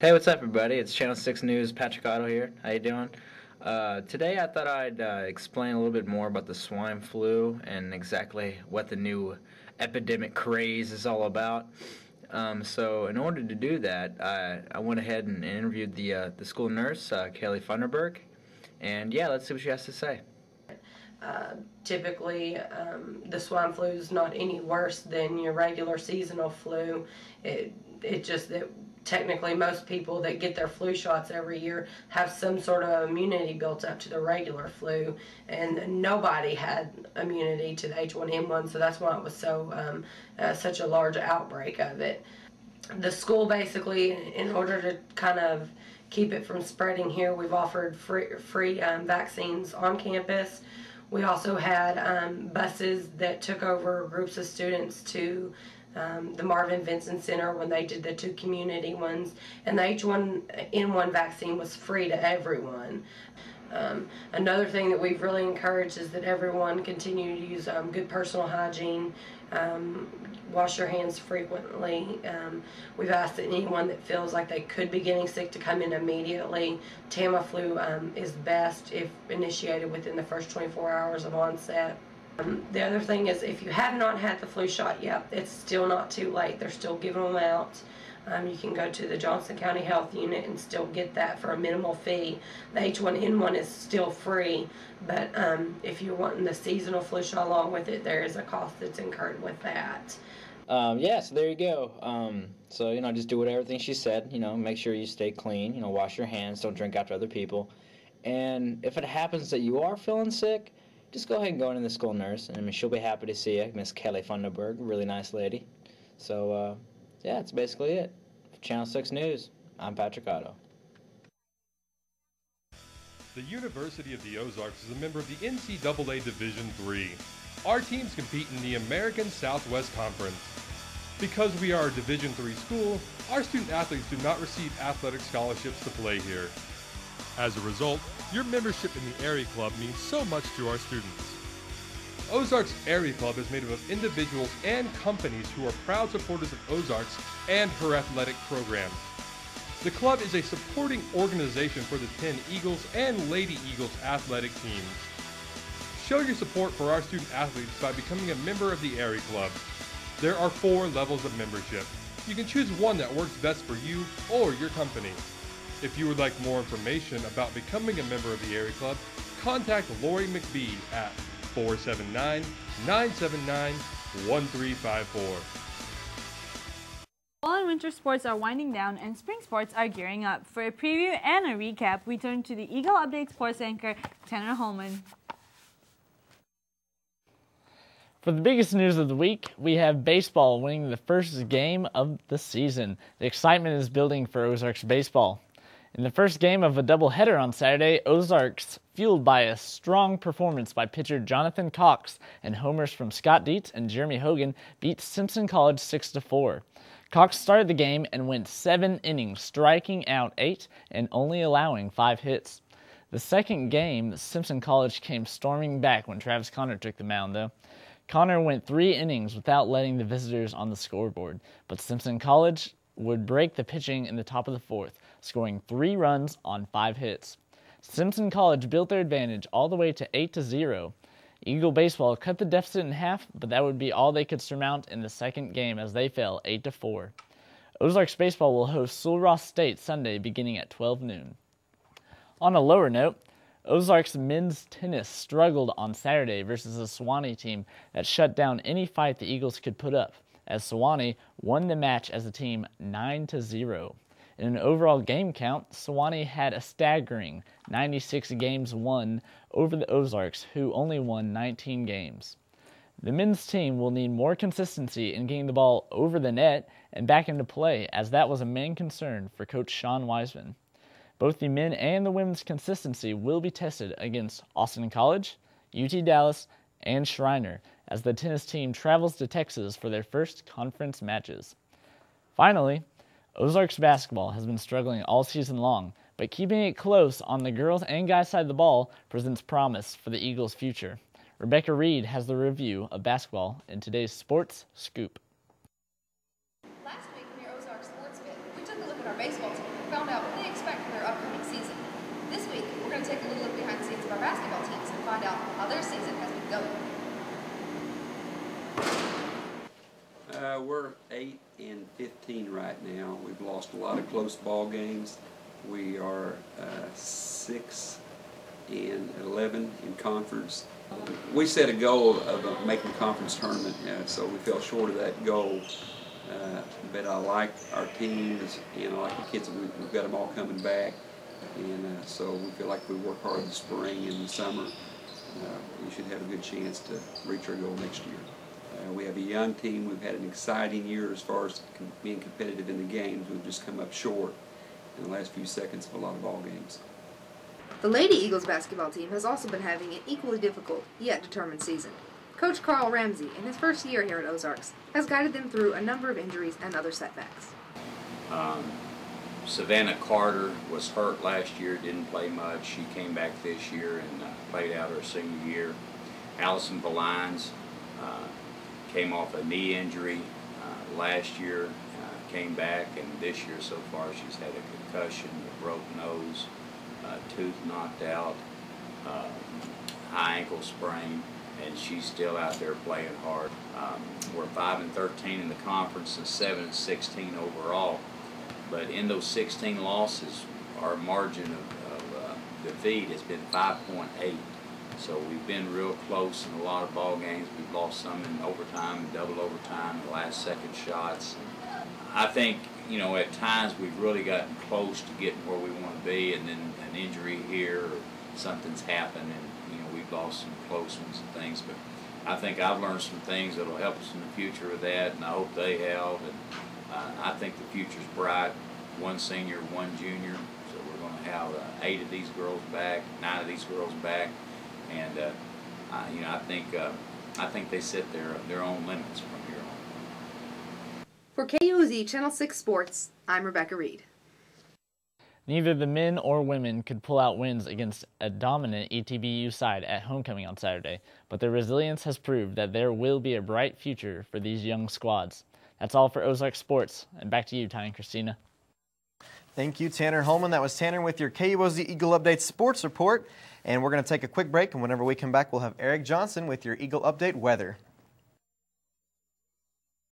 Hey, what's up, everybody? It's Channel 6 News, Patrick Otto here. How you doing? Today I thought I'd explain a little bit more about the swine flu and exactly what the new epidemic craze is all about. So in order to do that, I went ahead and interviewed the school nurse, Kelly Funderburg, and yeah, let's see what she has to say. Typically, the swine flu is not any worse than your regular seasonal flu. It just that technically most people that get their flu shots every year have some sort of immunity built up to the regular flu, and nobody had immunity to the H1N1, so that's why it was so such a large outbreak of it. The school basically, in order to kind of keep it from spreading here, we've offered free vaccines on campus. We also had buses that took over groups of students to the Marvin Vincent Center when they did the two community ones, and the H1N1 vaccine was free to everyone. Another thing that we've really encouraged is that everyone continue to use good personal hygiene, wash your hands frequently. We've asked that anyone that feels like they could be getting sick to come in immediately. Tamiflu is best if initiated within the first 24 hours of onset. The other thing is, if you have not had the flu shot yet, it's still not too late. They're still giving them out. You can go to the Johnson County Health Unit and still get that for a minimal fee. The H1N1 is still free, but if you're wanting the seasonal flu shot along with it, there is a cost that's incurred with that. Yeah, so there you go. So, just do what everything she said. Make sure you stay clean. Wash your hands. Don't drink after other people. And if it happens that you are feeling sick, just go ahead and go in to the school nurse. And she'll be happy to see you, Miss Kelly Funderburg, really nice lady. So, yeah, that's basically it. For Channel 6 News, I'm Patrick Otto. The University of the Ozarks is a member of the NCAA Division III. Our teams compete in the American Southwest Conference. Because we are a Division III school, our student athletes do not receive athletic scholarships to play here. As a result, your membership in the Airy Club means so much to our students. Ozarks Airy Club is made up of individuals and companies who are proud supporters of Ozarks and her athletic programs. The club is a supporting organization for the 10 Eagles and Lady Eagles athletic teams. Show your support for our student athletes by becoming a member of the Airy Club. There are 4 levels of membership. You can choose one that works best for you or your company. If you would like more information about becoming a member of the Airy Club, contact Lori McBee at 479-979-1354. Fall and winter sports are winding down and spring sports are gearing up. For a preview and a recap, we turn to the Eagle Update sports anchor, Tanner Holman. For the biggest news of the week, we have baseball winning the first game of the season. The excitement is building for Ozarks baseball. In the first game of a doubleheader on Saturday, Ozarks, fueled by a strong performance by pitcher Jonathan Cox and homers from Scott Dietz and Jeremy Hogan, beat Simpson College 6-4. Cox started the game and went 7 innings, striking out 8 and only allowing 5 hits. The second game, Simpson College came storming back when Travis Conner took the mound, though. Conner went 3 innings without letting the visitors on the scoreboard, but Simpson College would break the pitching in the top of the 4th, scoring 3 runs on 5 hits. Simpson College built their advantage all the way to 8-0. Eagle baseball cut the deficit in half, but that would be all they could surmount in the second game as they fell 8-4. Ozarks baseball will host Sul Ross State Sunday beginning at 12 noon. On a lower note, Ozarks men's tennis struggled on Saturday versus a Sewanee team that shut down any fight the Eagles could put up, as Sewanee won the match as a team 9-0. In an overall game count, Sewanee had a staggering 96 games won over the Ozarks, who only won 19 games. The men's team will need more consistency in getting the ball over the net and back into play, as that was a main concern for Coach Sean Wiseman. Both the men and the women's consistency will be tested against Austin College, UT Dallas, and Schreiner, as the tennis team travels to Texas for their first conference matches. Finally, Ozarks basketball has been struggling all season long, but keeping it close on the girls and guys side of the ball presents promise for the Eagles' future. Rebecca Reed has the review of basketball in today's Sports Scoop. Last week in your Ozarks Sports Bit, we took a look at our baseball team. and found out what they expect for their upcoming season. This week, we're going to take a little look behind the scenes of our basketball teams and find out how their season has been going. We're 8-15 right now. We've lost a lot of close ball games. We are 6-11 in conference. We set a goal of making conference tournament, so we fell short of that goal. But I like our teams, and I like the kids. We've got them all coming back, and so we feel like if we work hard in the spring and the summer, we should have a good chance to reach our goal next year. We have a young team. We've had an exciting year as far as being competitive in the games. We've just come up short in the last few seconds of a lot of ball games. The Lady Eagles basketball team has also been having an equally difficult yet determined season. Coach Carl Ramsey, in his first year here at Ozarks, has guided them through a number of injuries and other setbacks. Savannah Carter was hurt last year, didn't play much. She came back this year and played out her senior year. Allison Valines came off a knee injury last year, came back, and this year so far she's had a concussion, a broke nose, tooth knocked out, high ankle sprain, and she's still out there playing hard. We're 5-13 in the conference and 7-16 overall, but in those 16 losses, our margin of defeat has been 5.8. So we've been real close in a lot of ball games. We've lost some in overtime and double overtime, the last second shots. I think, you know, at times we've really gotten close to getting where we want to be, and then an injury here or something's happened, and you know we've lost some close ones and things. But I think I've learned some things that'll help us in the future with that, and I hope they have. And I think the future's bright. 1 senior, 1 junior. So we're going to have 8 of these girls back, 9 of these girls back. And you know, I think they set their own limits from here on. For KUOZ Channel 6 Sports, I'm Rebecca Reed. Neither the men or women could pull out wins against a dominant ETBU side at homecoming on Saturday, but their resilience has proved that there will be a bright future for these young squads. That's all for Ozarks Sports, and back to you, Ty and Christina. Thank you, Tanner Holman. That was Tanner with your KUOZ Eagle Update Sports Report. And we're going to take a quick break, and whenever we come back, we'll have Eric Johnson with your Eagle Update weather.